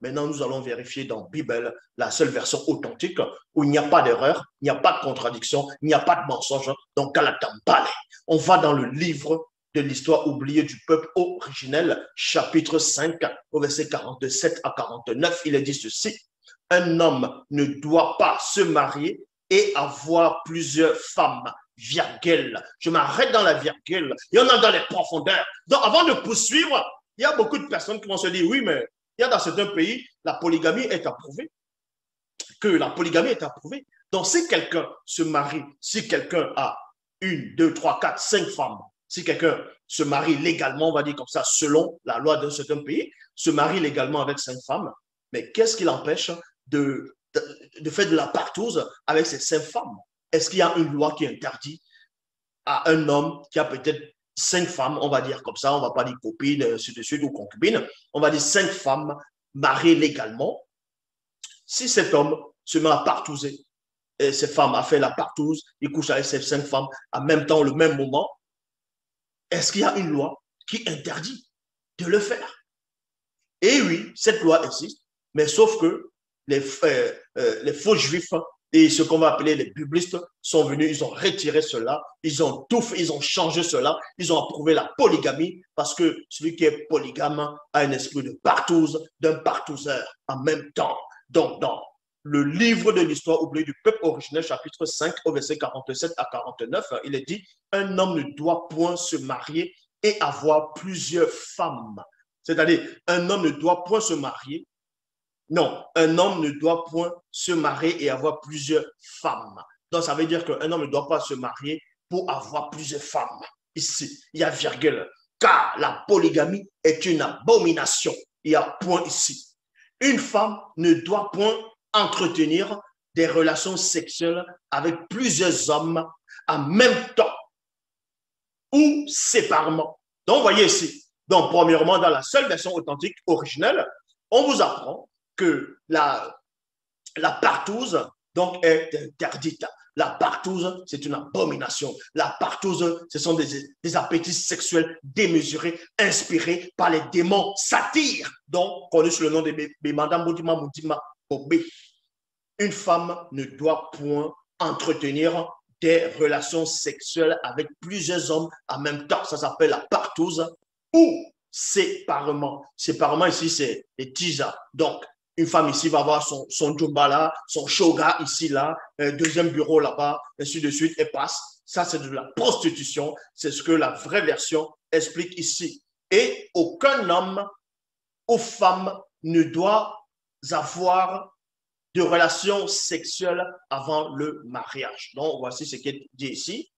Maintenant, nous allons vérifier dans Bible, la seule version authentique, où il n'y a pas d'erreur, il n'y a pas de contradiction, il n'y a pas de mensonge. Donc, Kalatambale. On va dans le livre de l'histoire oubliée du peuple originel, chapitre 5, au verset 47 à 49. Il est dit ceci. Un homme ne doit pas se marier et avoir plusieurs femmes. Virgule. Je m'arrête dans la virgule. Il y en a dans les profondeurs. Donc, avant de poursuivre, il y a beaucoup de personnes qui vont se dire, oui, mais il y a dans certains pays, la polygamie est approuvée. Que la polygamie est approuvée. Donc, si quelqu'un se marie, si quelqu'un a une, deux, trois, quatre, cinq femmes, si quelqu'un se marie légalement, on va dire comme ça, selon la loi d'un certain pays, se marie légalement avec cinq femmes, mais qu'est-ce qui l'empêche de faire de la partouze avec ces cinq femmes? Est-ce qu'il y a une loi qui interdit à un homme qui a peut-être cinq femmes, on va dire comme ça, on ne va pas dire copine, ainsi de suite, ou concubine, on va dire cinq femmes mariées légalement. Si cet homme se met à partouzer, et cette femme a fait la partouze, il couche avec ces cinq femmes en même temps, le même moment, est-ce qu'il y a une loi qui interdit de le faire? Et oui, cette loi existe, mais sauf que les faux juifs et ce qu'on va appeler les biblistes sont venus, ils ont retiré cela, ils ont tout fait, ils ont changé cela, ils ont approuvé la polygamie parce que celui qui est polygame a un esprit de partouze, d'un partouzeur en même temps. Donc, dans le livre de l'histoire oubliée du peuple originel, chapitre 5, au verset 47 à 49, il est dit, un homme ne doit point se marier et avoir plusieurs femmes. C'est-à-dire, un homme ne doit point se marier. Non, un homme ne doit point se marier et avoir plusieurs femmes. Donc, ça veut dire qu'un homme ne doit pas se marier pour avoir plusieurs femmes. Ici, il y a virgule. Car la polygamie est une abomination. Il y a point ici. Une femme ne doit point entretenir des relations sexuelles avec plusieurs hommes en même temps ou séparément. Donc, vous voyez ici. Donc, premièrement, dans la seule version authentique originelle, on vous apprend que la partouze donc, est interdite. La partouze, c'est une abomination. La partouze, ce sont des appétits sexuels démesurés, inspirés par les démons satyres, donc connus sous le nom de Madame Boutima Moutima Obé. Une femme ne doit point entretenir des relations sexuelles avec plusieurs hommes en même temps. Ça s'appelle la partouze ou séparément. Séparément, ici, c'est les tisa. Donc, une femme ici va avoir son jumba là, son shoga ici, là, deuxième bureau là-bas, ainsi de suite, et passe. Ça, c'est de la prostitution. C'est ce que la vraie version explique ici. Et aucun homme ou femme ne doit avoir de relations sexuelles avant le mariage. Donc, voici ce qui est dit ici.